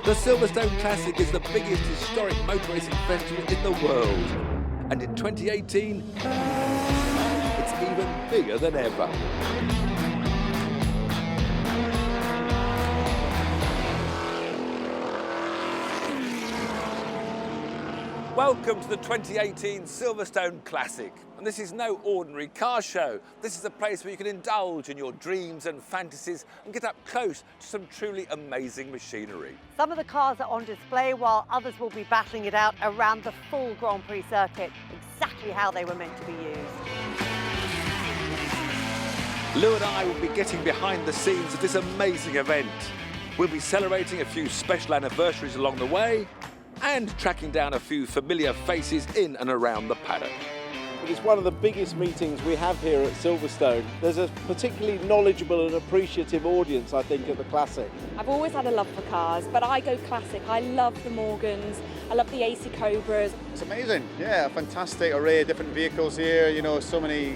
The Silverstone Classic is the biggest historic motor racing festival in the world. And in 2018, it's even bigger than ever. Welcome to the 2018 Silverstone Classic. And this is no ordinary car show. This is a place where you can indulge in your dreams and fantasies and get up close to some truly amazing machinery. Some of the cars are on display while others will be battling it out around the full Grand Prix circuit, exactly how they were meant to be used. Lou and I will be getting behind the scenes of this amazing event. We'll be celebrating a few special anniversaries along the way and tracking down a few familiar faces in and around the paddock. It's one of the biggest meetings we have here at Silverstone. There's a particularly knowledgeable and appreciative audience, I think, at the Classic. I've always had a love for cars, but I go classic. I love the Morgans, I love the AC Cobras. It's amazing, yeah, a fantastic array of different vehicles here, you know, so many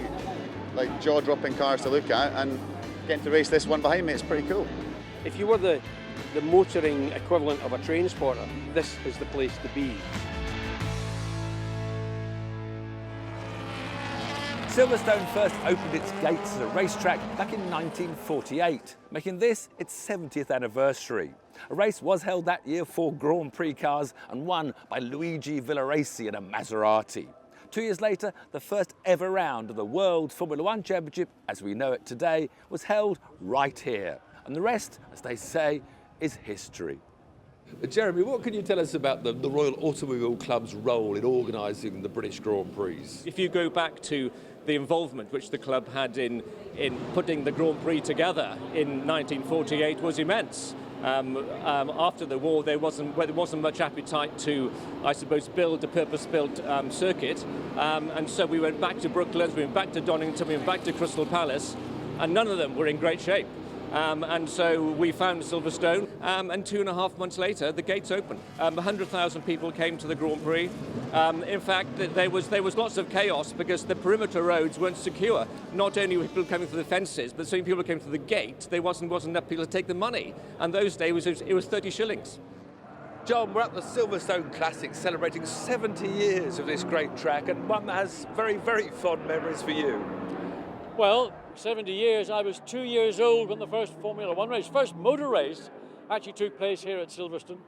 like jaw-dropping cars to look at, and getting to race this one behind me, it's pretty cool. If you were the motoring equivalent of a transporter, this is the place to be. Silverstone first opened its gates as a racetrack back in 1948, making this its 70th anniversary. A race was held that year for Grand Prix cars and won by Luigi Villaraci in a Maserati. 2 years later, the first ever round of the World Formula One Championship, as we know it today, was held right here. And the rest, as they say, is history. Jeremy, what can you tell us about the Royal Automobile Club's role in organising the British Grand Prix? If you go back to the involvement which the club had in putting the Grand Prix together in 1948 was immense. After the war, there wasn't much appetite to, I suppose, build a purpose-built circuit, and so we went back to Brooklands, we went back to Donington, we went back to Crystal Palace, and none of them were in great shape. And so we found Silverstone, and 2.5 months later, the gates opened. 100,000 people came to the Grand Prix. In fact, there was lots of chaos because the perimeter roads weren't secure. Not only were people coming through the fences, but so many people came through the gate, there wasn't enough people to take the money. And those days, it was 30 shillings. John, we're at the Silverstone Classic celebrating 70 years of this great track, and one that has very, very fond memories for you. Well, 70 years. I was 2 years old when the first Formula One race, first motor race, actually took place here at Silverstone.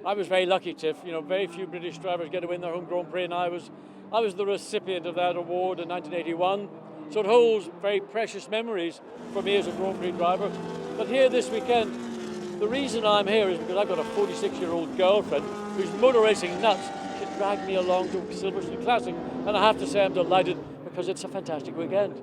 I was very lucky, Tiff. You know, very few British drivers get to win their home Grand Prix, and I was the recipient of that award in 1981. So it holds very precious memories for me as a Grand Prix driver. But here this weekend, the reason I'm here is because I've got a 46-year-old girlfriend who's motor racing nuts. She dragged me along to Silverstone Classic, and I have to say I'm delighted because it's a fantastic weekend.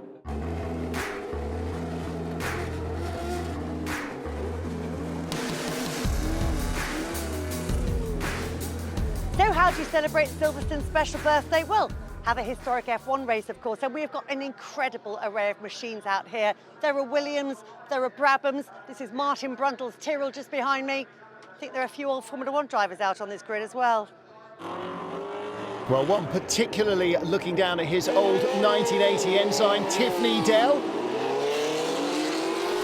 So how do you celebrate Silverstone's special birthday? Well, have a historic F1 race, of course, and we've got an incredible array of machines out here. There are Williams, there are Brabhams, this is Martin Brundle's Tyrrell just behind me. I think there are a few old Formula One drivers out on this grid as well. Well, one particularly looking down at his old 1980 Ensign Tiffany Dell.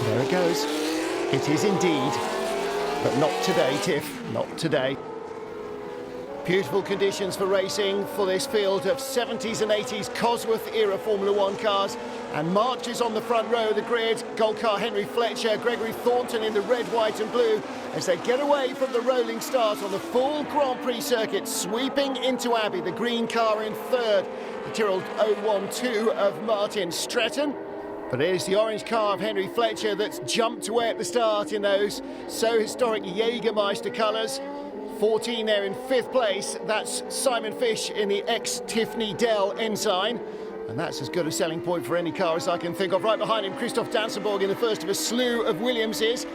There it goes. It is indeed. But not today, Tiff, not today. Beautiful conditions for racing for this field of 70s and 80s Cosworth-era Formula One cars, and marches on the front row of the grid. Gold car Henry Fletcher, Gregory Thornton in the red, white and blue as they get away from the rolling start on the full Grand Prix circuit, sweeping into Abbey, the green car in third, the Tyrrell 012 of Martin Stretton. But it is the orange car of Henry Fletcher that's jumped away at the start in those so historic Jägermeister colours. 14 there in fifth place, that's Simon Fish in the ex-Tiffany Dell Ensign. And that's as good a selling point for any car as I can think of. Right behind him, Christoph Dansenborg in the first of a slew of Williamses.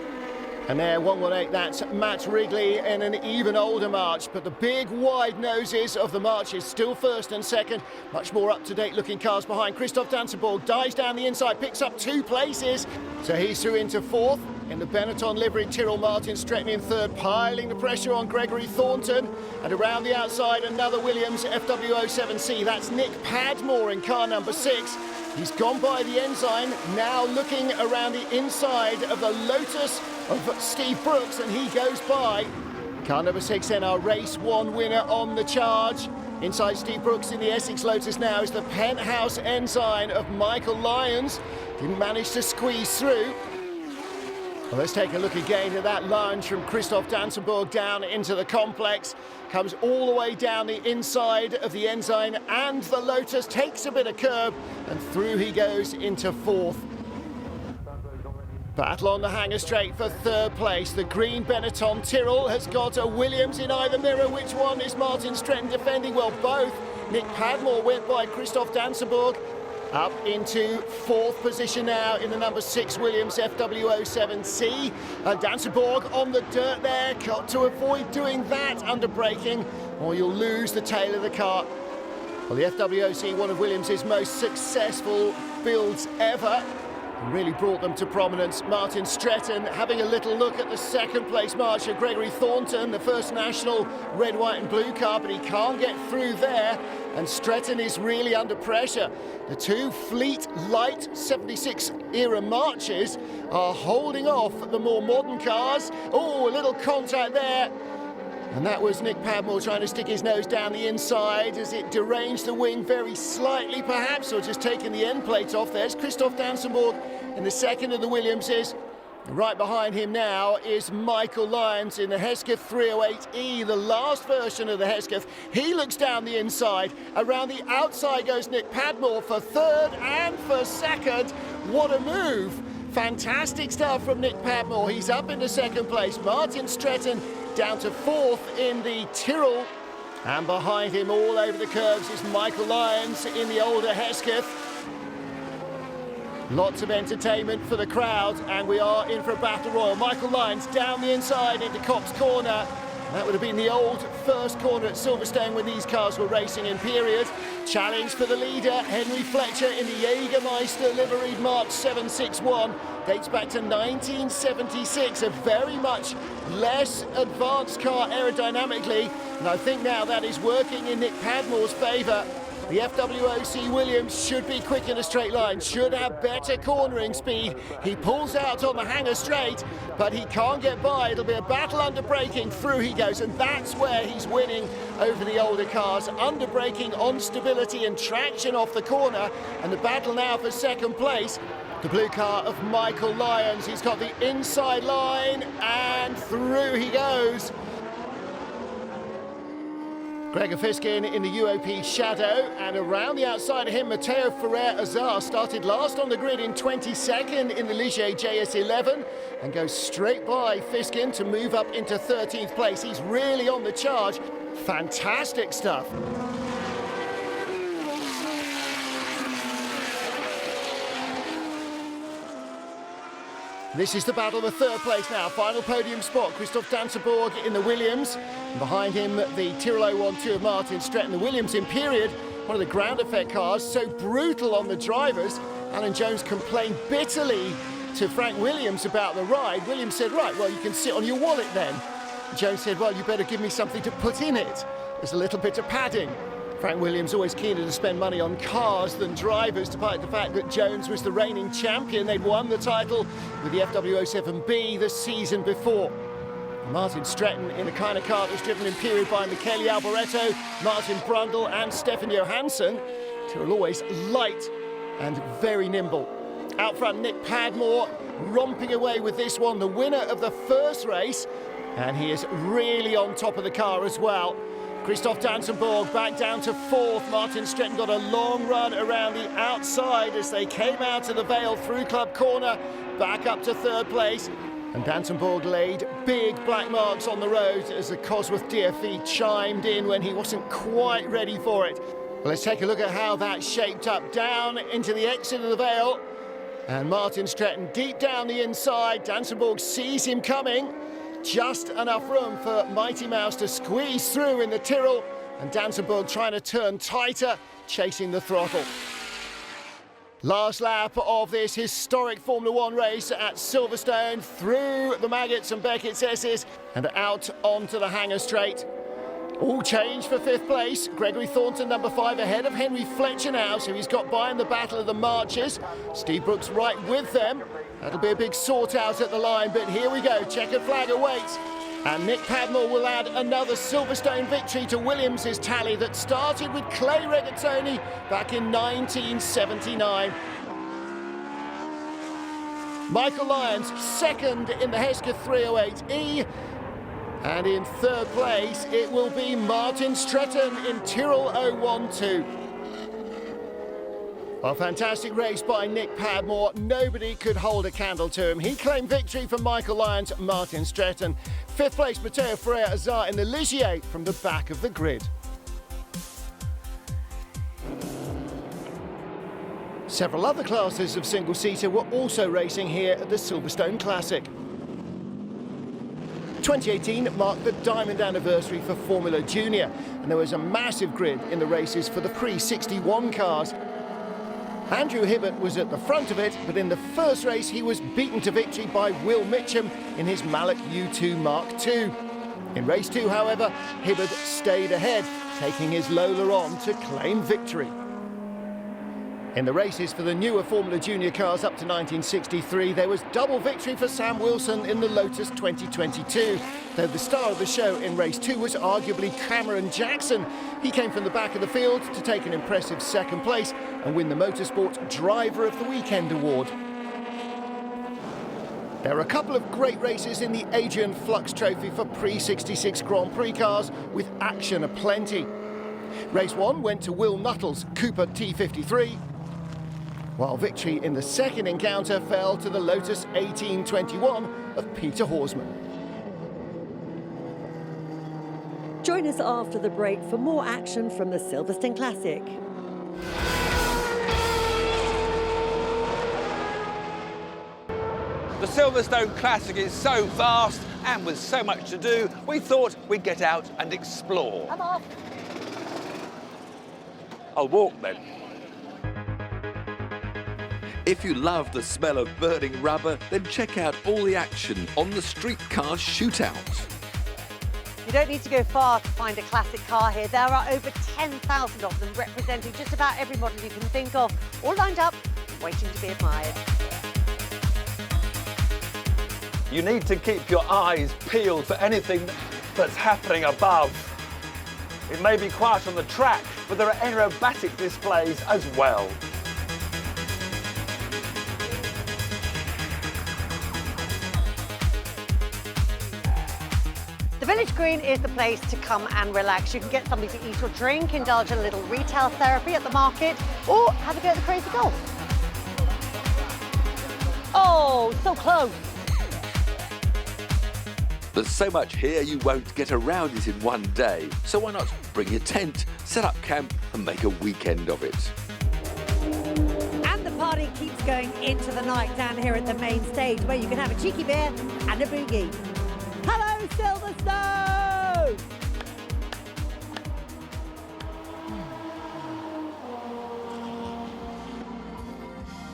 And there, 118, that's Matt Wrigley in an even older March. But the big wide noses of the March is still first and second. Much more up-to-date looking cars behind. Christoph Dansenborg dives down the inside, picks up 2 places. So he's through into fourth. In the Benetton livery, Tyrrell Martin Stretton in third, piling the pressure on Gregory Thornton. And around the outside, another Williams FW07C. That's Nick Padmore in car number 6. He's gone by the Ensign, now looking around the inside of the Lotus of Steve Brooks, and he goes by Car number 6 then, our race 1 winner on the charge. Inside Steve Brooks in the Essex Lotus now is the Penthouse Ensign of Michael Lyons. Didn't manage to squeeze through. Well, let's take a look again at that lunge from Christoph Dansenburg down into the complex. Comes all the way down the inside of the Ensign and the Lotus, takes a bit of curb, and through he goes into 4th. Battle on the hanger straight for 3rd place. The green Benetton Tyrrell has got a Williams in either mirror. Which one is Martin Stretton defending? Well, both. Nick Padmore went by Christoph Dansenburg. Up into 4th position now in the number 6 Williams FW07C. Dansenburg on the dirt there. Got to avoid doing that under braking, or you'll lose the tail of the car. Well, the FWOC, one of Williams' most successful builds ever, really brought them to prominence. Martin Stretton having a little look at the 2nd place march of Gregory Thornton, the first national red, white and blue car, but he can't get through there, and Stretton is really under pressure. The 2 Fleet Light 76 era marches are holding off the more modern cars. Oh, a little contact there. And that was Nick Padmore trying to stick his nose down the inside as it deranged the wing very slightly perhaps, or just taking the end plate off. There's Christoph Dansenburg in the 2nd of the Williamses. Right behind him now is Michael Lyons in the Hesketh 308E, the last version of the Hesketh. He looks down the inside. Around the outside goes Nick Padmore for 3rd and for 2nd. What a move. Fantastic stuff from Nick Padmore. He's up into 2nd place. Martin Stretton down to 4th in the Tyrrell, and behind him all over the curves is Michael Lyons in the older Hesketh. Lots of entertainment for the crowd, and we are in for a battle royal. Michael Lyons down the inside into Cops Corner. That would have been the old first corner at Silverstone when these cars were racing in period. Challenge for the leader, Henry Fletcher in the Jägermeister liveried Mark 761. Dates back to 1976, a very much less advanced car aerodynamically, and I think now that is working in Nick Padmore's favour. The FWOC Williams should be quick in a straight line, should have better cornering speed. He pulls out on the hanger straight, but he can't get by. It'll be a battle under braking. Through he goes, and that's where he's winning over the older cars. Under braking on stability and traction off the corner, and the battle now for 2nd place. The blue car of Michael Lyons. He's got the inside line, and through he goes. Gregor Fiskin in the UOP Shadow, and around the outside of him, Matteo Ferrer-Azar started last on the grid in 22nd in the Ligier JS11 and goes straight by Fiskin to move up into 13th place. He's really on the charge. Fantastic stuff. This is the battle of 3rd place now. Final podium spot, Christoph Dansenburg in the Williams. And behind him, the Tyrrell 012 of Martin Stretton. The Williams in period, one of the ground effect cars, so brutal on the drivers. Alan Jones complained bitterly to Frank Williams about the ride. Williams said, right, well, you can sit on your wallet then. Jones said, well, you better give me something to put in it. There's a little bit of padding. Frank Williams always keener to spend money on cars than drivers, despite the fact that Jones was the reigning champion. They'd won the title with the FW07B the season before. Martin Stretton in the kind of car that was driven in period by Michele Alboreto, Martin Brundle and Stefan Johansson. Tyrrell always light and very nimble. Out front, Nick Padmore romping away with this one, the winner of the first race, and he is really on top of the car as well. Christoph Dansenburg back down to 4th. Martin Stretton got a long run around the outside as they came out of the Vale through Club Corner, back up to 3rd place. And Dansenburg laid big black marks on the road as the Cosworth DFE chimed in when he wasn't quite ready for it. Well, let's take a look at how that shaped up. Down into the exit of the Vale, and Martin Stretton deep down the inside. Dansenburg sees him coming. Just enough room for Mighty Mouse to squeeze through in the Tyrrell, and Dansenburg trying to turn tighter, chasing the throttle. Last lap of this historic Formula One race at Silverstone, through the Maggotts and Beckett's S's and out onto the hanger straight. All change for 5th place. Gregory Thornton, number 5, ahead of Henry Fletcher now, so he's got by in the battle of the marches. Steve Brooks right with them. That'll be a big sort out at the line, but here we go. Checkered flag awaits. And Nick Padmore will add another Silverstone victory to Williams' tally that started with Clay Regazzoni back in 1979. Michael Lyons second in the Hesketh 308E. And in third place, it will be Martin Stretton in Tyrrell 012. A fantastic race by Nick Padmore. Nobody could hold a candle to him. He claimed victory for Michael Lyons, Martin Stretton. Fifth place, Matteo Ferrer Azar in the Ligier from the back of the grid. Several other classes of single-seater were also racing here at the Silverstone Classic. 2018 marked the diamond anniversary for Formula Junior, and there was a massive grid in the races for the pre-61 cars. Andrew Hibbert was at the front of it, but in the first race he was beaten to victory by Will Mitchum in his Mallock U2 Mark II. In race 2, however, Hibbert stayed ahead, taking his Lola on to claim victory. In the races for the newer Formula Junior cars up to 1963, there was double victory for Sam Wilson in the Lotus 2022, though the star of the show in race 2 was arguably Cameron Jackson. He came from the back of the field to take an impressive second place and win the Motorsport Driver of the Weekend award. There are a couple of great races in the Adrian Flux Trophy for pre-66 Grand Prix cars with action aplenty. Race 1 went to Will Nuttall's Cooper T53, while victory in the second encounter fell to the Lotus 1821 of Peter Horsman. Join us after the break for more action from the Silverstone Classic. The Silverstone Classic is so vast, and with so much to do, we thought we'd get out and explore. Come on. I'll walk then. If you love the smell of burning rubber, then check out all the action on the streetcar shootout. You don't need to go far to find a classic car here. There are over 10,000 of them representing just about every model you can think of, all lined up, waiting to be admired. You need to keep your eyes peeled for anything that's happening above. It may be quiet on the track, but there are aerobatic displays as well. The Village Green is the place to come and relax. You can get something to eat or drink, indulge in a little retail therapy at the market, or have a go at the Crazy Golf. Oh, so close. There's so much here you won't get around it in one day. So why not bring your tent, set up camp and make a weekend of it. And the party keeps going into the night down here at the main stage, where you can have a cheeky beer and a boogie. Hello, Silverstone!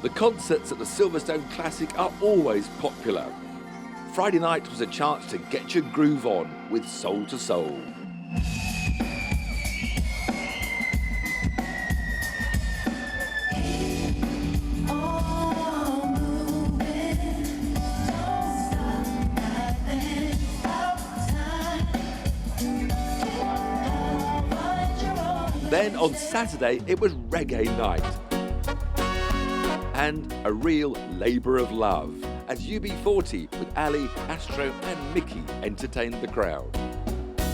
The concerts at the Silverstone Classic are always popular. Friday night was a chance to get your groove on with Soul to Soul. Then on Saturday, it was reggae night. And a real labour of love, as UB40 with Ali, Astro and Mickey entertained the crowd.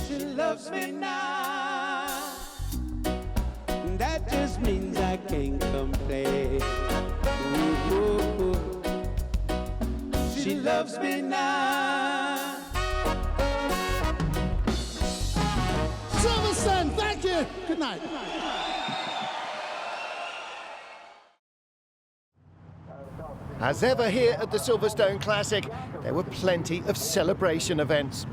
She loves me now, that just means I can't complain. Ooh, ooh, ooh. She loves me now. Silverstone, thank you. Good night. As ever here at the Silverstone Classic, there were plenty of celebration events.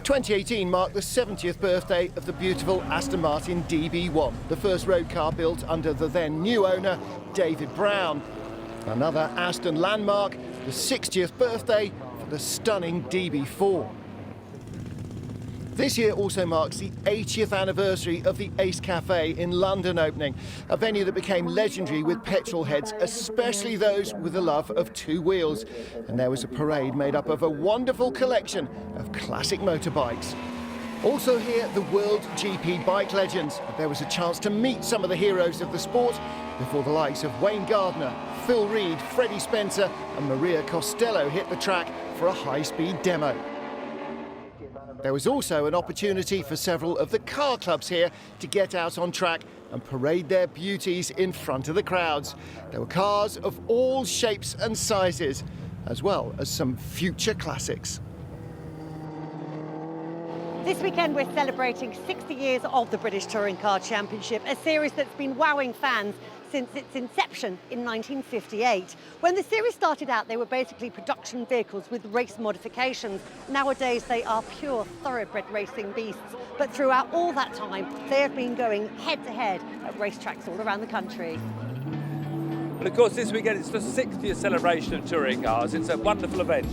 2018 marked the 70th birthday of the beautiful Aston Martin DB1, the first road car built under the then new owner, David Brown. Another Aston landmark, the 60th birthday for the stunning DB4. This year also marks the 80th anniversary of the Ace Cafe in London opening, a venue that became legendary with petrol heads, especially those with a love of two wheels. And there was a parade made up of a wonderful collection of classic motorbikes. Also here, the World GP bike legends. There was a chance to meet some of the heroes of the sport before the likes of Wayne Gardner, Phil Reed, Freddie Spencer and Maria Costello hit the track for a high-speed demo. There was also an opportunity for several of the car clubs here to get out on track and parade their beauties in front of the crowds. There were cars of all shapes and sizes, as well as some future classics. This weekend we're celebrating 60 years of the British Touring Car Championship, a series that's been wowing fans since its inception in 1958. When the series started out, they were basically production vehicles with race modifications. Nowadays, they are pure thoroughbred racing beasts. But throughout all that time, they have been going head-to-head at racetracks all around the country. And of course, this weekend it's the 60th celebration of touring cars. It's a wonderful event.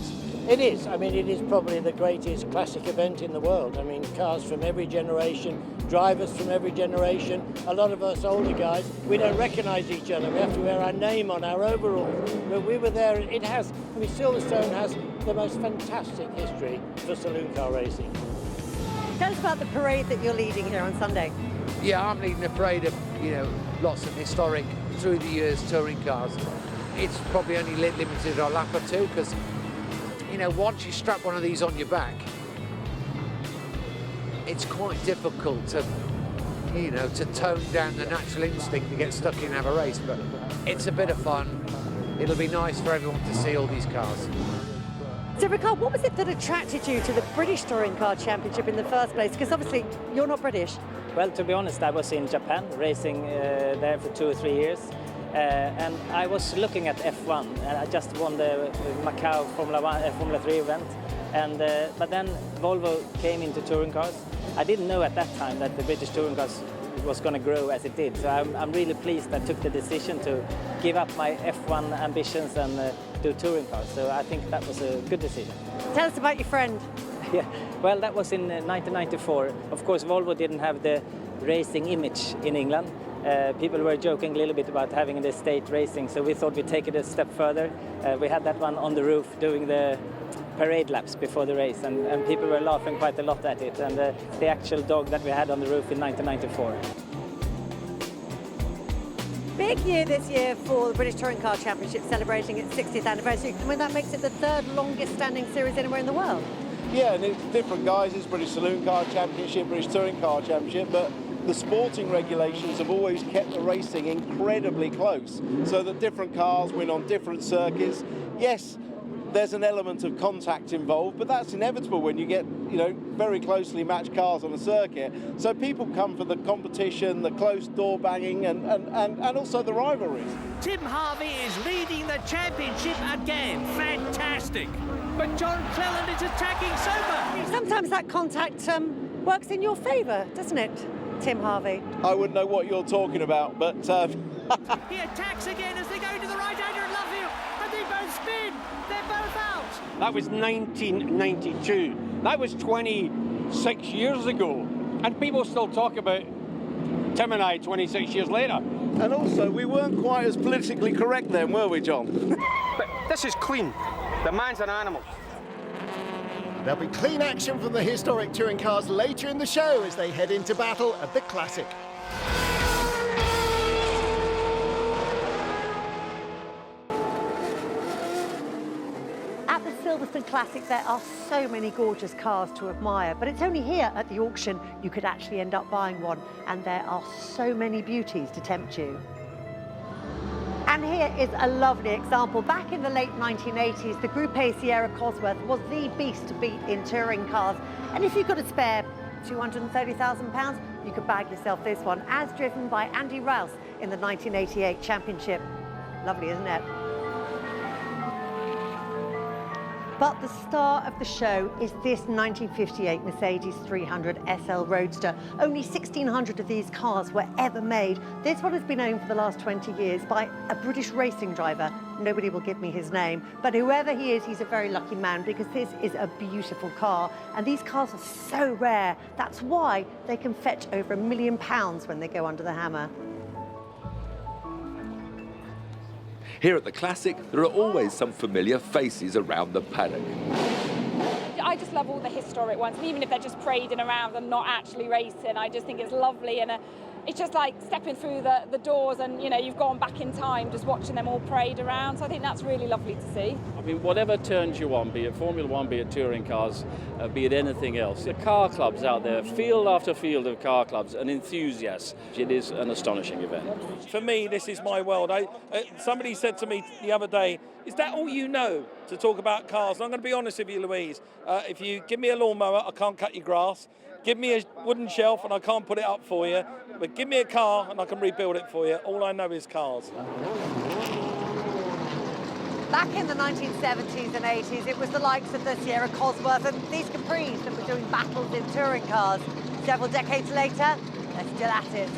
It is. I mean, it is probably the greatest classic event in the world. I mean, cars from every generation, drivers from every generation. A lot of us older guys, we don't recognise each other. We have to wear our name on our overall. But we were there. It has. I mean, Silverstone has the most fantastic history for saloon car racing. Tell us about the parade that you're leading here on Sunday. Yeah, I'm leading a parade of, lots of historic, through the years, touring cars. It's probably only limited a lap or two because, once you strap one of these on your back, it's quite difficult to, to tone down the natural instinct to get stuck in and have a race. But it's a bit of fun. It'll be nice for everyone to see all these cars. So, Ricard, what was it that attracted you to the British Touring Car Championship in the first place? Because obviously you're not British. Well, to be honest, I was in Japan racing there for 2 or 3 years. And I was looking at F1, and I just won the Macau Formula 3 event. And but then Volvo came into touring cars. I didn't know at that time that the British touring cars was going to grow as it did. So I'm really pleased I took the decision to give up my F1 ambitions and do touring cars. So I think that was a good decision. Tell us about your friend. Yeah, well, that was in 1994. Of course, Volvo didn't have the racing image in England. People were joking a little bit about having the state racing, so we thought we'd take it a step further. We had that one on the roof doing the parade laps before the race, and people were laughing quite a lot at it, and the actual dog that we had on the roof in 1994. Big year this year for the British Touring Car Championship, celebrating its 60th anniversary. I mean, that makes it the third longest standing series anywhere in the world. Yeah, and it's different guises, British Saloon Car Championship, British Touring Car Championship, but the sporting regulations have always kept the racing incredibly close, so that different cars win on different circuits. Yes, there's an element of contact involved, but that's inevitable when you get, very closely matched cars on a circuit. So people come for the competition, the close door banging, and also the rivalries. Tim Harvey is leading the championship again. Fantastic. But John Cleland is attacking Sober. Sometimes that contact works in your favour, doesn't it, Tim Harvey? I wouldn't know what you're talking about, but... He attacks again as they go to the right hander and Lovehill, and they both spin. They're both out. That was 1992. That was 26 years ago. And people still talk about Tim and I 26 years later. And also, we weren't quite as politically correct then, were we, John? But this is clean. The man's an animal. There'll be clean action from the historic touring cars later in the show as they head into battle at the Classic. At the Silverstone Classic, there are so many gorgeous cars to admire, but it's only here at the auction you could actually end up buying one, and there are so many beauties to tempt you. And here is a lovely example. Back in the late 1980s, the Group A Sierra Cosworth was the beast to beat in touring cars. And if you could have spared £230,000, you could bag yourself this one, as driven by Andy Rouse in the 1988 championship. Lovely, isn't it? But the star of the show is this 1958 Mercedes 300 SL Roadster. Only 1,600 of these cars were ever made. This one has been owned for the last 20 years by a British racing driver. Nobody will give me his name, but whoever he is, he's a very lucky man because this is a beautiful car. And these cars are so rare. That's why they can fetch over £1 million when they go under the hammer. Here at the Classic, there are always some familiar faces around the paddock. I just love all the historic ones, and even if they're just parading around and not actually racing, I just think it's lovely, and it's just like stepping through the doors and, you know, you've gone back in time just watching them all parade around, so I think that's really lovely to see. I mean, whatever turns you on, be it Formula One, be it touring cars, be it anything else, the car clubs out there, field after field of car clubs and enthusiasts, it is an astonishing event. For me, this is my world. Somebody said to me the other day, is that all you know to talk about cars? And I'm going to be honest with you, Louise. If you give me a lawnmower, I can't cut your grass. Give me a wooden shelf and I can't put it up for you. But give me a car and I can rebuild it for you. All I know is cars. Back in the 1970s and 80s, it was the likes of the Sierra Cosworth and these Capris that were doing battles in touring cars. Several decades later, they're still at it.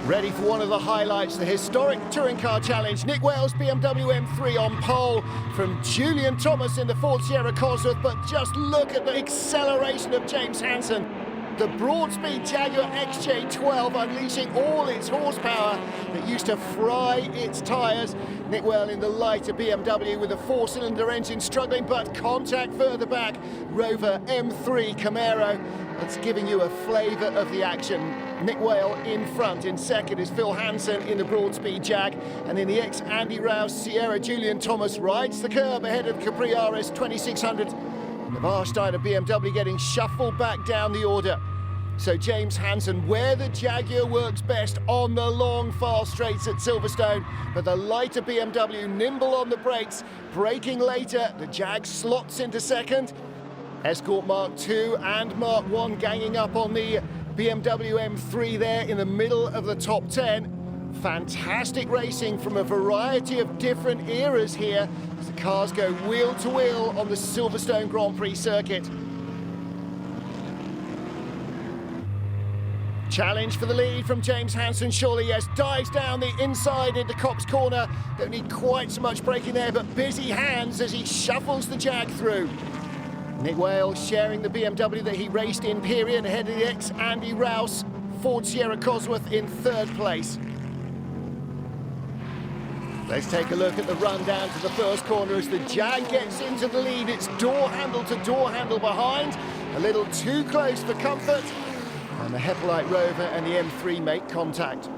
Ready for one of the highlights, the historic Touring Car Challenge. Nick Wales' BMW M3 on pole from Julian Thomas in the Ford Sierra Cosworth, but just look at the acceleration of James Hansen. The broad-speed Jaguar XJ12 unleashing all its horsepower that used to fry its tyres. Nick Wales in the lighter BMW with a 4-cylinder engine struggling, but contact further back. Rover M3 Camaro. That's giving you a flavour of the action. Nick Wales in front. In second is Phil Hansen in the broad-speed Jag. And in the ex-Andy Rouse Sierra, Julian Thomas rides the curb ahead of Capri RS 2600. The Warsteiner BMW getting shuffled back down the order. So James Hansen, where the Jaguar works best on the long, fast straights at Silverstone, but the lighter BMW nimble on the brakes, braking later. The Jag slots into second. Escort Mark II and Mark I ganging up on the BMW M3 there in the middle of the top 10. Fantastic racing from a variety of different eras here as the cars go wheel to wheel on the Silverstone Grand Prix circuit. Challenge for the lead from James Hansen, surely, yes, dives down the inside into Cox Corner. Don't need quite so much braking there, but busy hands as he shuffles the Jag through. Nick Wales sharing the BMW that he raced in period ahead of the ex-Andy Rouse Ford Sierra Cosworth in third place. Let's take a look at the run down to the first corner as the Jag gets into the lead. It's door handle to door handle behind. A little too close for comfort. And the Hepalite Rover and the M3 make contact.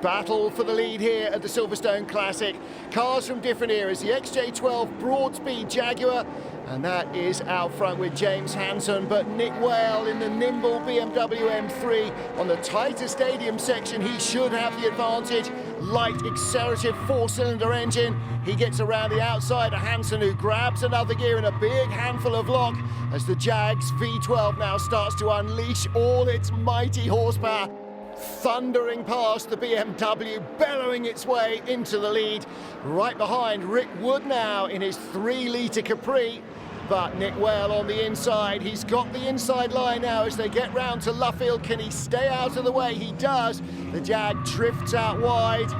Battle for the lead here at the Silverstone Classic. Cars from different eras. The XJ12 broad-speed Jaguar. And that is out front with James Hansen, but Nick Wales in the nimble BMW M3 on the tighter stadium section. He should have the advantage. Light, accelerative 4-cylinder engine. He gets around the outside of Hansen, who grabs another gear in a big handful of lock as the Jag's V12 now starts to unleash all its mighty horsepower. Thundering past the BMW, bellowing its way into the lead. Right behind Rick Wood now in his 3-litre Capri. But Nick Wales on the inside. He's got the inside line now as they get round to Luffield. Can he stay out of the way? He does. The Jag drifts out wide.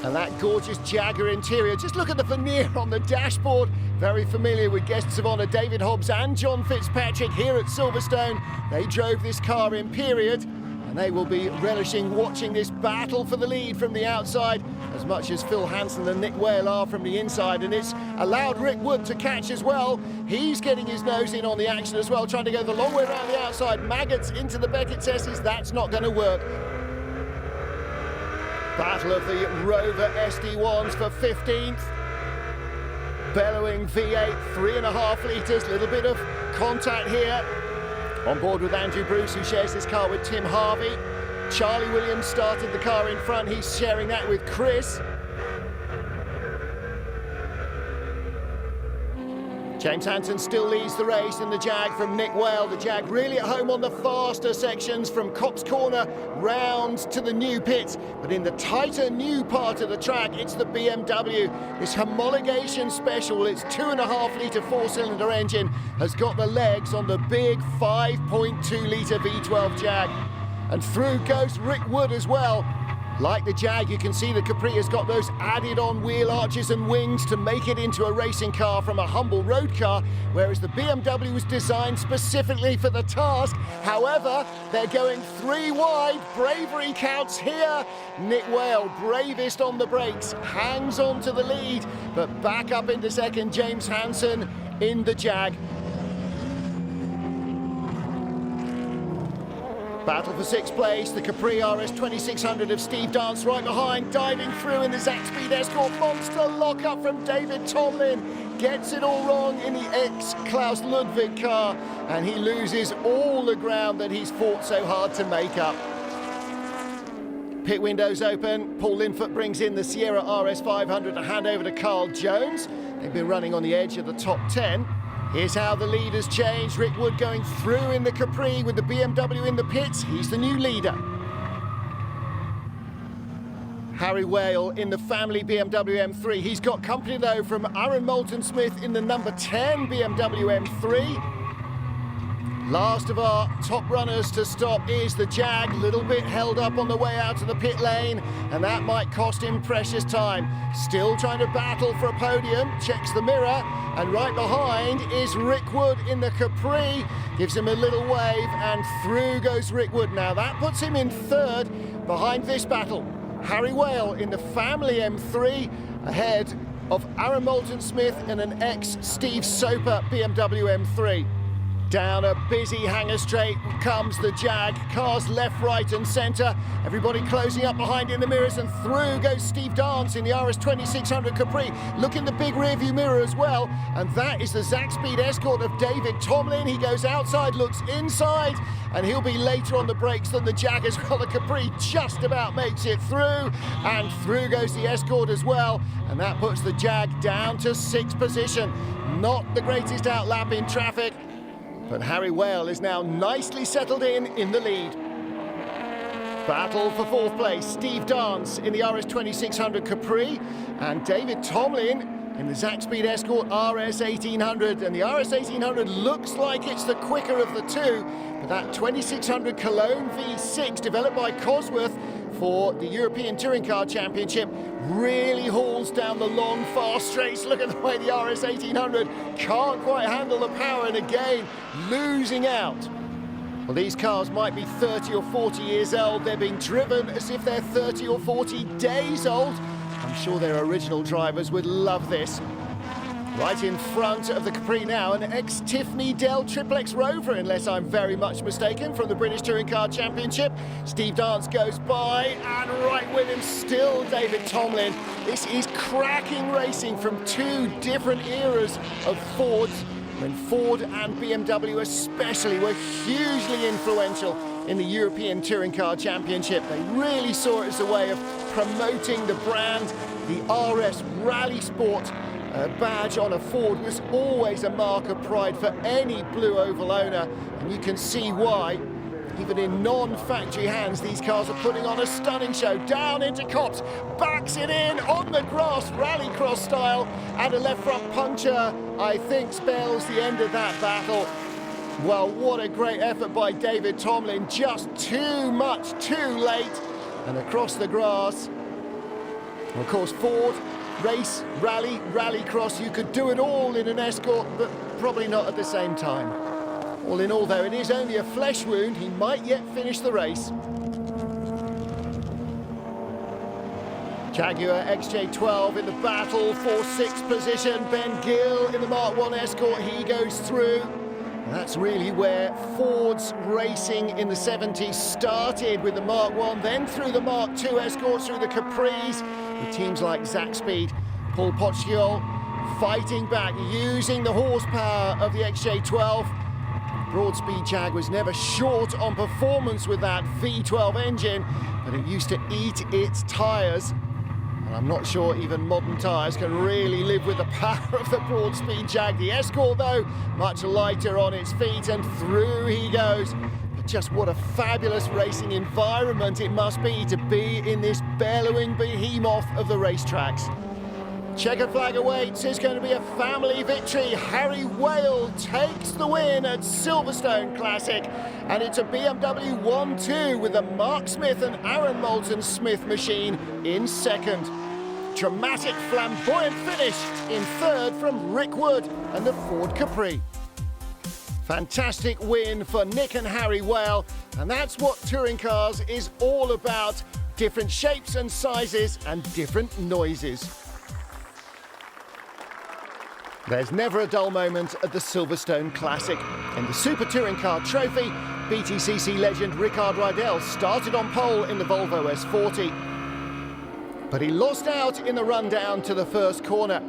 And that gorgeous Jaguar interior. Just look at the veneer on the dashboard. Very familiar with guests of honour David Hobbs and John Fitzpatrick here at Silverstone. They drove this car in period, and they will be relishing watching this battle for the lead from the outside as much as Phil Hansen and Nick Wales are from the inside. And it's allowed Rick Wood to catch as well. He's getting his nose in on the action as well, trying to go the long way around the outside. Maggots into the Beckett Sessions. That's not going to work. Battle of the Rover SD1s for 15th. Bellowing V8, 3.5 litres, little bit of contact here. On board with Andrew Bruce, who shares this car with Tim Harvey. Charlie Williams started the car in front. He's sharing that with Chris. James Hansen still leads the race in the Jag from Nick Whale. The Jag really at home on the faster sections from Copse Corner round to the new pits. But in the tighter new part of the track, it's the BMW. This homologation special, its 2.5 litre 4-cylinder engine has got the legs on the big 5.2 litre V12 Jag. And through goes Rick Wood as well. Like the Jag, you can see the Capri has got those added on wheel arches and wings to make it into a racing car from a humble road car, whereas the BMW was designed specifically for the task. However, they're going 3 wide. Bravery counts here. Nick Whale, bravest on the brakes, hangs on to the lead, but back up into second, James Hansen in the Jag. Battle for 6th place, the Capri RS 2600 of Steve Dance right behind, diving through in the Zack Speed Escort. Monster lock-up from David Tomlin. Gets it all wrong in the ex-Klaus Ludwig car, and he loses all the ground that he's fought so hard to make up. Pit windows open. Paul Linfoot brings in the Sierra RS 500 to hand over to Carl Jones. They've been running on the edge of the top 10. Here's how the leaders changed. Rick Wood going through in the Capri with the BMW in the pits. He's the new leader. Harry Whale in the family BMW M3. He's got company though from Aaron Moulton-Smith in the number 10 BMW M3. Last of our top runners to stop is the Jag, little bit held up on the way out of the pit lane, and that might cost him precious time. Still trying to battle for a podium, checks the mirror, and right behind is Rick Wood in the Capri, gives him a little wave, and through goes Rick Wood. Now that puts him in third behind this battle. Harry Whale in the family M3, ahead of Aaron Moulton-Smith and an ex-Steve Soper BMW M3. Down a busy hangar straight comes the Jag. Cars left, right and centre. Everybody closing up behind in the mirrors, and through goes Steve Dance in the RS 2600 Capri. Look in the big rear view mirror as well, and that is the Zack Speed Escort of David Tomlin. He goes outside, looks inside, and he'll be later on the brakes than the Jag as well. The Capri just about makes it through, and through goes the Escort as well, and that puts the Jag down to 6th position. Not the greatest outlap in traffic, but Harry Whale is now nicely settled in the lead. Battle for 4th place, Steve Dance in the RS 2600 Capri, and David Tomlin in the Zack Speed Escort RS 1800. And the RS 1800 looks like it's the quicker of the two, but that 2600 Cologne V6 developed by Cosworth for the European Touring Car Championship really hauls down the long, fast straights. Look at the way the RS 1800 can't quite handle the power, and again, losing out. Well, these cars might be 30 or 40 years old. They're being driven as if they're 30 or 40 days old. I'm sure their original drivers would love this. Right in front of the Capri now, an ex-Tiffany Dell XXX Rover, unless I'm very much mistaken, from the British Touring Car Championship. Steve Dance goes by, and right with him still David Tomlin. This is cracking racing from two different eras of Fords, when Ford and BMW especially were hugely influential in the European Touring Car Championship. They really saw it as a way of promoting the brand. The RS Rally Sport badge on a Ford was always a mark of pride for any blue oval owner, and you can see why. Even in non-factory hands, these cars are putting on a stunning show. Down into Copse, backs it in on the grass, rallycross style, and a left front puncture, I think, spells the end of that battle. Well, what a great effort by David Tomlin, just too much, too late, and across the grass. Of course, Ford, race, rally, rallycross, you could do it all in an Escort, but probably not at the same time. All in all, though, it is only a flesh wound. He might yet finish the race. Jaguar XJ12 in the battle for 6th position. Ben Gill in the Mark 1 Escort, he goes through. And that's really where Ford's racing in the 70s started, with the Mark 1, then through the Mark 2 Escorts, through the Capris, with teams like Zack Speed. Paul Pochtiol fighting back, using the horsepower of the XJ12. Broadspeed Jag was never short on performance with that V12 engine, but it used to eat its tyres. And I'm not sure even modern tyres can really live with the power of the Broadspeed Jag. The Escort, though, much lighter on its feet, and through he goes. But just what a fabulous racing environment it must be to be in this bellowing behemoth of the racetracks. Checkered flag awaits. It's going to be a family victory. Harry Whale takes the win at Silverstone Classic, and it's a BMW 1-2 with the Mark Smith and Aaron Moulton Smith machine in second. Dramatic, flamboyant finish in third from Rick Wood and the Ford Capri. Fantastic win for Nick and Harry Whale, and that's what touring cars is all about. Different shapes and sizes and different noises. There's never a dull moment at the Silverstone Classic. In the Super Touring Car Trophy, BTCC legend Rickard Rydell started on pole in the Volvo S40. But he lost out in the rundown to the first corner.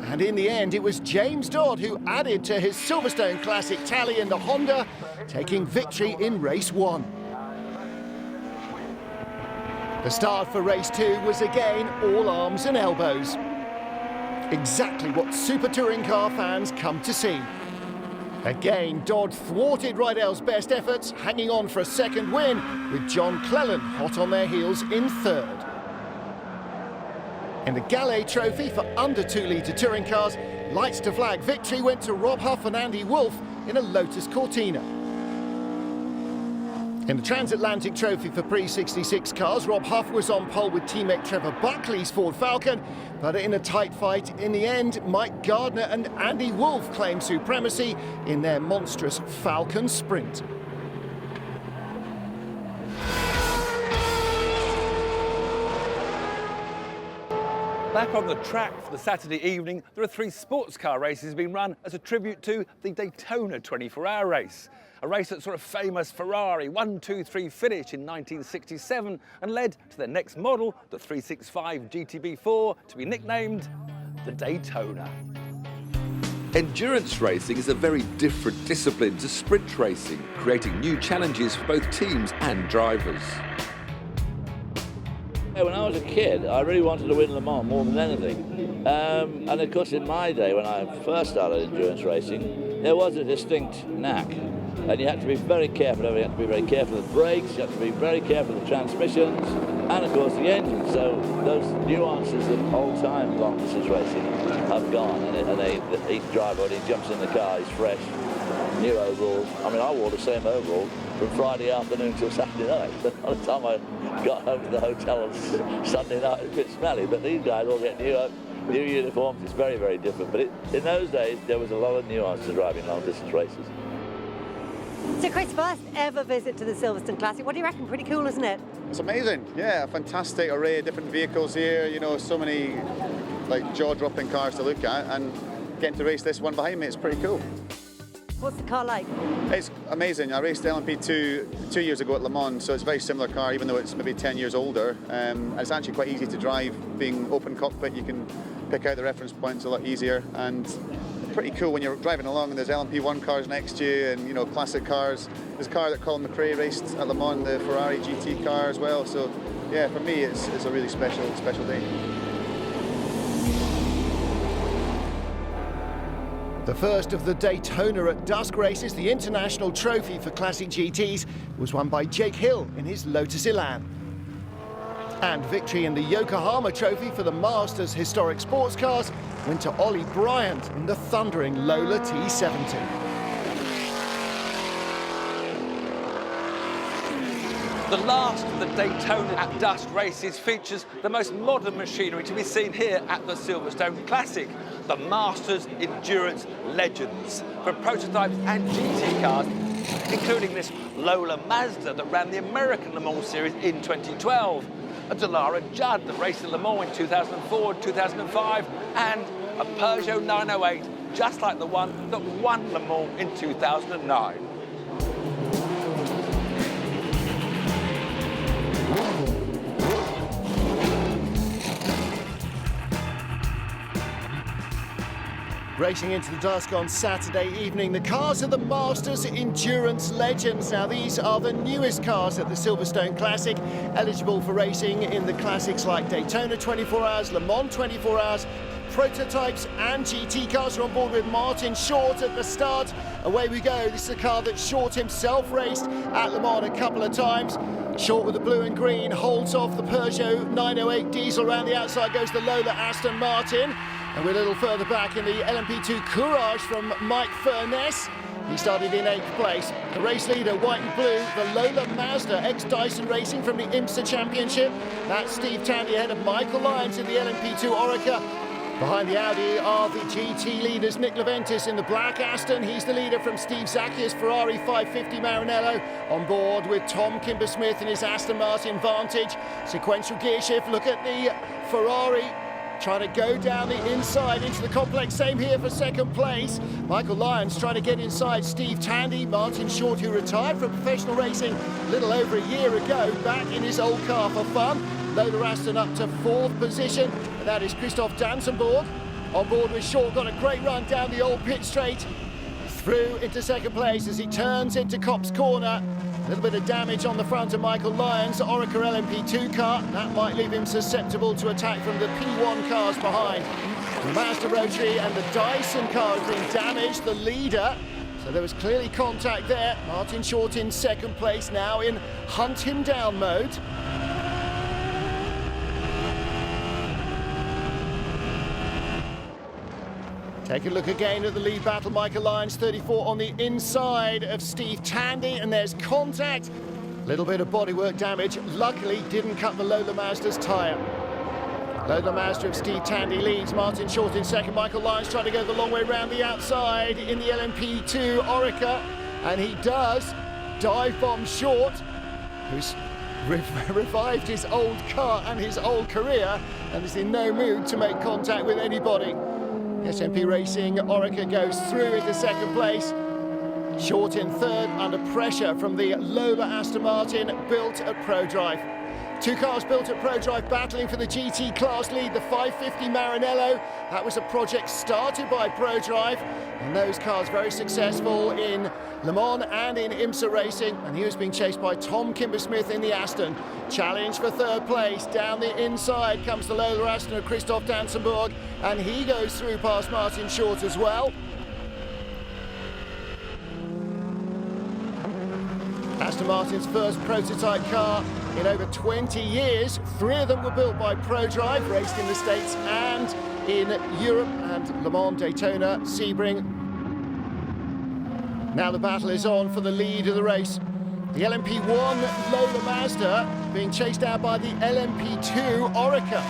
And in the end, it was James Dodd who added to his Silverstone Classic tally in the Honda, taking victory in race 1. The start for race 2 was again all arms and elbows. Exactly what Super Touring Car fans come to see. Again, Dodd thwarted Rydell's best efforts, hanging on for a second win, with John Cleland hot on their heels in third. In the Gallet Trophy for under 2-litre touring cars, lights to flag victory went to Rob Huff and Andy Wolff in a Lotus Cortina. In the Transatlantic Trophy for pre-66 cars, Rob Huff was on pole with teammate Trevor Buckley's Ford Falcon, but in a tight fight in the end, Mike Gardner and Andy Wolff claimed supremacy in their monstrous Falcon Sprint. Back on the track for the Saturday evening, there are 3 sports car races being run as a tribute to the Daytona 24-hour race. A race that saw a famous Ferrari 1-2-3 finish in 1967 and led to their next model, the 365 GTB4, to be nicknamed the Daytona. Endurance racing is a very different discipline to sprint racing, creating new challenges for both teams and drivers. When I was a kid, I really wanted to win Le Mans more than anything. And of course, in my day, when I first started endurance racing, there was a distinct knack. And you had to be very careful. You had to be very careful of the brakes, you had to be very careful of the transmissions, and of course the engine. So those nuances of old-time long-distance racing have gone. And each driver, when he jumps in the car, he's fresh, new overalls. I mean, I wore the same overall from Friday afternoon till Saturday night. By the time I got home to the hotel on Sunday night, it was a bit smelly. But these guys all get new uniforms. It's very, very different. But in those days, there was a lot of nuance to driving long-distance races. So Chris, first ever visit to the Silverstone Classic. What do you reckon? Pretty cool, isn't it? It's amazing. Yeah, a fantastic array of different vehicles here. You know, so many like jaw-dropping cars to look at, and getting to race this one behind me, it's pretty cool. What's the car like? It's amazing. I raced LMP2 2 years ago at Le Mans, so it's a very similar car, even though it's maybe 10 years older. And it's actually quite easy to drive. Being open cockpit, you can pick out the reference points a lot easier, and pretty cool when you're driving along and there's LMP1 cars next to you, and you know, classic cars. There's a car that Colin McRae raced at Le Mans, the Ferrari GT car as well. So yeah, for me it's a really special day. The first of the Daytona at Dusk races, the International Trophy for Classic GTs, was won by Jake Hill in his Lotus Elan. And victory in the Yokohama Trophy for the Masters Historic Sports Cars went to Ollie Bryant in the thundering Lola T70. The last of the Daytona at Dusk races features the most modern machinery to be seen here at the Silverstone Classic, the Masters Endurance Legends, for prototypes and GT cars, including this Lola Mazda that ran the American Le Mans Series in 2012, a Dallara Judd that raced at Le Mans in 2004 and 2005, and a Peugeot 908, just like the one that won Le Mans in 2009. Racing into the dusk on Saturday evening, the cars are the Masters Endurance Legends. Now these are the newest cars at the Silverstone Classic, eligible for racing in the classics like Daytona 24 Hours, Le Mans 24 Hours. Prototypes and GT cars are on board with Martin Short at the start. Away we go. This is a car that Short himself raced at Le Mans a couple of times. Short with the blue and green holds off the Peugeot 908 diesel. Around the outside goes the Lola Aston Martin. And we're a little further back in the LMP2 Courage from Mike Furness. He started in 8th place. The race leader, white and blue, the Lola Mazda, ex-Dyson Racing from the IMSA Championship. That's Steve Tandy ahead of Michael Lyons in the LMP2 Orica. Behind the Audi are the GT leaders, Nick Leventis in the black Aston. He's the leader from Steve Zacchia's Ferrari 550 Maranello. On board with Tom Kimber-Smith in his Aston Martin Vantage. Sequential gear shift, look at the Ferrari. Trying to go down the inside into the complex. Same here for second place. Michael Lyons trying to get inside Steve Tandy. Martin Short, who retired from professional racing a little over a year ago, back in his old car for fun. Lola Aston up to 4th position. And that is Christoph Dansenborg. On board with Short, got a great run down the old pit straight. Through into second place as he turns into Copse Corner. A little bit of damage on the front of Michael Lyons' Orica LMP2 car. That might leave him susceptible to attack from the P1 cars behind. The Mazda Rotary and the Dyson car has been damaged, the leader. So there was clearly contact there. Martin Short in second place, now in hunt him down mode. Take a look again at the lead battle. Michael Lyons, 34 on the inside of Steve Tandy, and there's contact. Little bit of bodywork damage. Luckily, didn't cut the Lola Mazda's tyre. Lola Mazda of Steve Tandy leads. Martin Short in second. Michael Lyons trying to go the long way round the outside in the LMP2 Orica, and he does. Dive bomb Short, who's revived his old car and his old career, and is in no mood to make contact with anybody. SMP Racing Orica goes through into second place. Short in third under pressure from the Lola Aston Martin built at ProDrive. Two cars built at ProDrive battling for the GT class lead. The 550 Maranello, that was a project started by ProDrive, and those cars very successful in Le Mans and in IMSA Racing, and he was being chased by Tom Kimber-Smith in the Aston. Challenge for third place. Down the inside comes the Lola Aston of Christoph Dansenborg, and he goes through past Martin Short as well. Aston Martin's first prototype car in over 20 years. 3 of them were built by ProDrive, raced in the States and in Europe, and Le Mans, Daytona, Sebring. Now the battle is on for the lead of the race. The LMP1 Lola Mazda being chased down by the LMP2 Orica.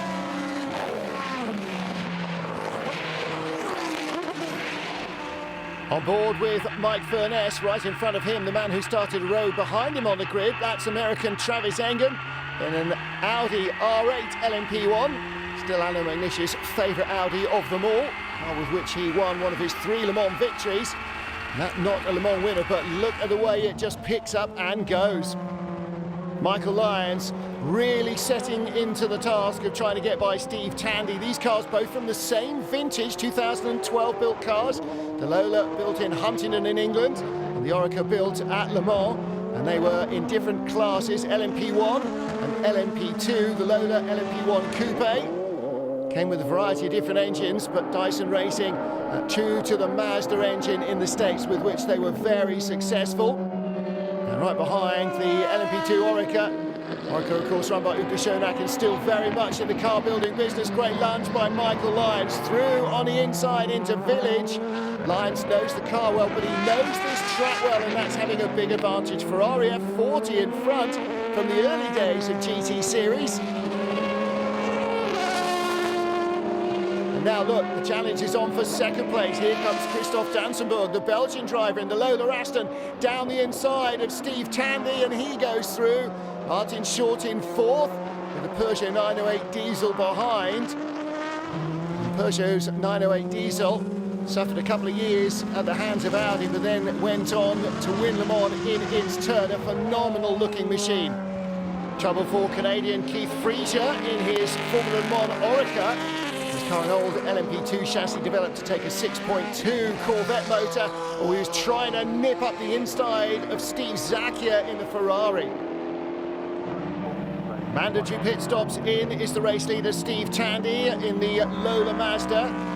On board with Mike Furness, right in front of him, the man who started a row behind him on the grid. That's American Travis Engen in an Audi R8 LMP1. Still Alan McNish's favourite Audi of them all, with which he won one of his 3 Le Mans victories. That's not a Le Mans winner, but look at the way it just picks up and goes. Michael Lyons really setting into the task of trying to get by Steve Tandy. These cars both from the same vintage, 2012 built cars. The Lola built in Huntingdon in England, and the Orica built at Le Mans, and they were in different classes, LMP1 and LMP2. The Lola LMP1 Coupe came with a variety of different engines, but Dyson Racing true to the Mazda engine in the States, with which they were very successful. And right behind the LMP2 Orica. Orica, of course, run by Ugo Schoenack, and still very much in the car building business. Great lunge by Michael Lyons through on the inside into Village. Lyons knows the car well, but he knows this track well, and that's having a big advantage. Ferrari F40 in front from the early days of GT Series. And now look, the challenge is on for second place. Here comes Christoph Dansenborg, the Belgian driver in the Lola Aston, down the inside of Steve Tandy, and he goes through. Martin Short in 4th, with the Peugeot 908 diesel behind. And Peugeot's 908 diesel suffered a couple of years at the hands of Audi, but then went on to win Le Mans in its turn. A phenomenal looking machine. Trouble for Canadian Keith Freesia in his Formula 1 Orica. this car, an old LMP2 chassis developed to take a 6.2 Corvette motor. Oh, he was trying to nip up the inside of Steve Zacchia in the Ferrari. Mandatory pit stops in is the race leader Steve Tandy in the Lola Mazda.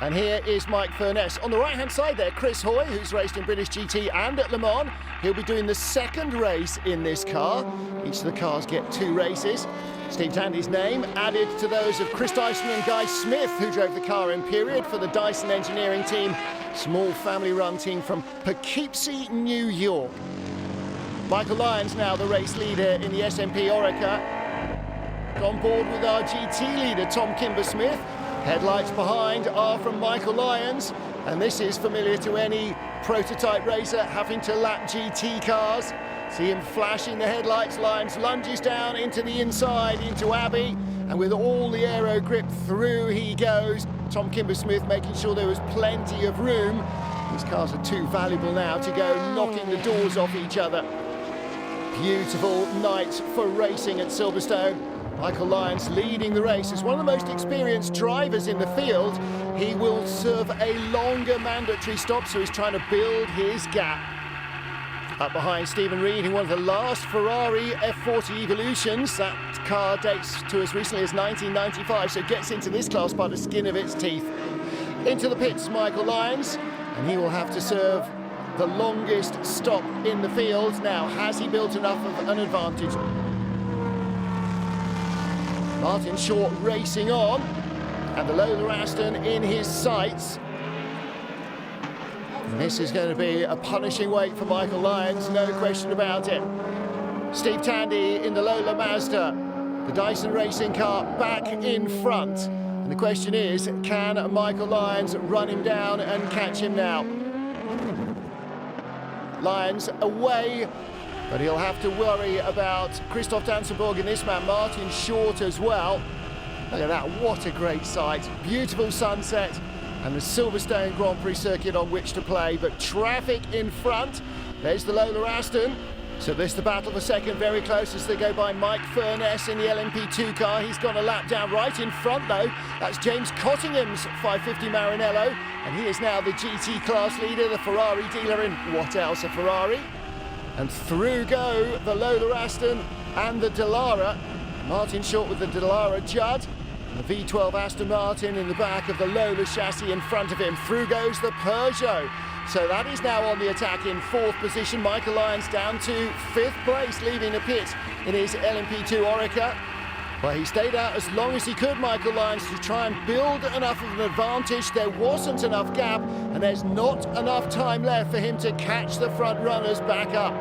And here is Mike Furness. On the right-hand side there, Chris Hoy, who's raced in British GT and at Le Mans. He'll be doing the second race in this car. Each of the cars get 2 races. Steve Tandy's name added to those of Chris Dyson and Guy Smith, who drove the car in period for the Dyson engineering team, small family-run team from Poughkeepsie, New York. Michael Lyons now the race leader in the SMP Oreca. On board with our GT leader, Tom Kimber-Smith. Headlights behind are from Michael Lyons, and this is familiar to any prototype racer having to lap GT cars. See him flashing the headlights. Lyons lunges down into the inside, into Abbey, and with all the aero grip through he goes. Tom Kimber-Smith making sure there was plenty of room. These cars are too valuable now to go knocking the doors off each other. Beautiful night for racing at Silverstone. Michael Lyons leading the race as one of the most experienced drivers in the field. He will serve a longer mandatory stop, so he's trying to build his gap. Up behind Stephen Reed in one of the last Ferrari F40 Evolutions. That car dates to as recently as 1995, so gets into this class by the skin of its teeth. Into the pits, Michael Lyons, and he will have to serve the longest stop in the field. Now, has he built enough of an advantage? Martin Short racing on, and the Lola Aston in his sights. And this is going to be a punishing wait for Michael Lyons, no question about it. Steve Tandy in the Lola Mazda, the Dyson racing car back in front. And the question is, can Michael Lyons run him down and catch him now? Lyons away, but he'll have to worry about Christoph Danzenborg and this man, Martin Short, as well. Look at that, what a great sight. Beautiful sunset and the Silverstone Grand Prix circuit on which to play, but traffic in front. There's the Lola Aston. So this the battle for second, very close as they go by Mike Furness in the LMP2 car. He's got a lap down right in front though. That's James Cottingham's 550 Maranello, and he is now the GT class leader, the Ferrari dealer in what else, a Ferrari? And through go the Lola Aston and the Dallara. Martin Short with the Dallara Judd. And the V12 Aston Martin in the back of the Lola chassis in front of him. Through goes the Peugeot. So that is now on the attack in 4th position. Michael Lyons down to 5th place, leaving the pit in his LMP2 Oreca. Well, he stayed out as long as he could, Michael Lyons, to try and build enough of an advantage. There wasn't enough gap, and there's not enough time left for him to catch the front runners back up.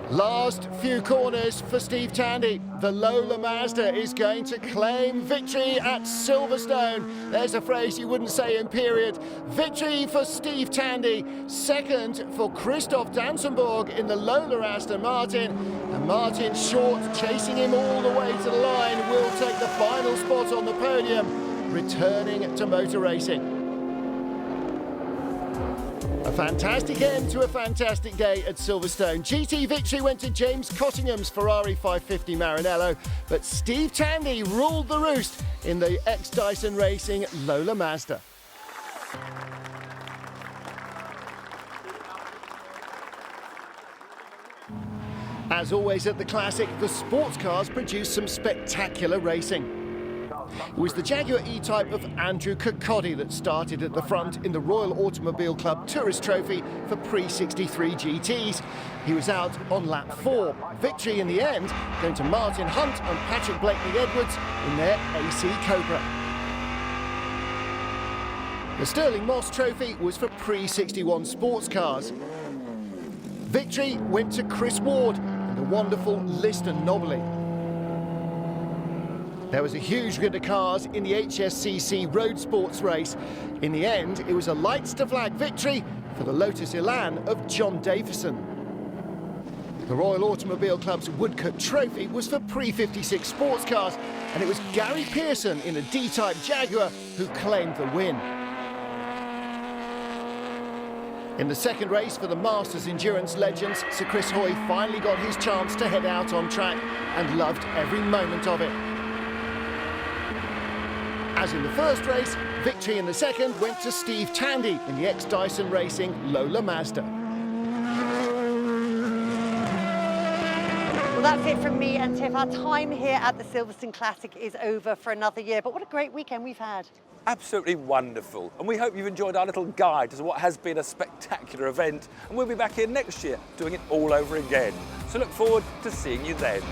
Last few corners for Steve Tandy. The Lola Mazda is going to claim victory at Silverstone. There's a phrase you wouldn't say in period. Victory for Steve Tandy. Second for Christoph Danzenborg in the Lola Aston Martin. And Martin Short, chasing him all the way to the line, will take the final spot on the podium, returning to motor racing. A fantastic end to a fantastic day at Silverstone. GT victory went to James Cottingham's Ferrari 550 Maranello, but Steve Tandy ruled the roost in the ex-Dyson Racing Lola Mazda. As always at the Classic, the sports cars produced some spectacular racing. It was the Jaguar E-Type of Andrew Kirkcaldy that started at the front in the Royal Automobile Club Tourist Trophy for pre-63 GTs. He was out on lap 4. Victory in the end going to Martin Hunt and Patrick Blakeney-Edwards in their AC Cobra. The Stirling Moss Trophy was for pre-61 sports cars. Victory went to Chris Ward and the wonderful Liston Nobly. There was a huge grid of cars in the HSCC Road Sports race. In the end, it was a lights to flag victory for the Lotus Elan of John Davison. The Royal Automobile Club's Woodcote Trophy was for pre-56 sports cars, and it was Gary Pearson in a D-Type Jaguar who claimed the win. In the second race for the Masters endurance legends, Sir Chris Hoy finally got his chance to head out on track and loved every moment of it. As in the first race, victory in the second went to Steve Tandy in the ex-Dyson Racing Lola Mazda. Well, that's it from me and Tiff. Our time here at the Silverstone Classic is over for another year, but what a great weekend we've had. Absolutely wonderful. And we hope you've enjoyed our little guide to what has been a spectacular event. And we'll be back here next year doing it all over again. So look forward to seeing you then.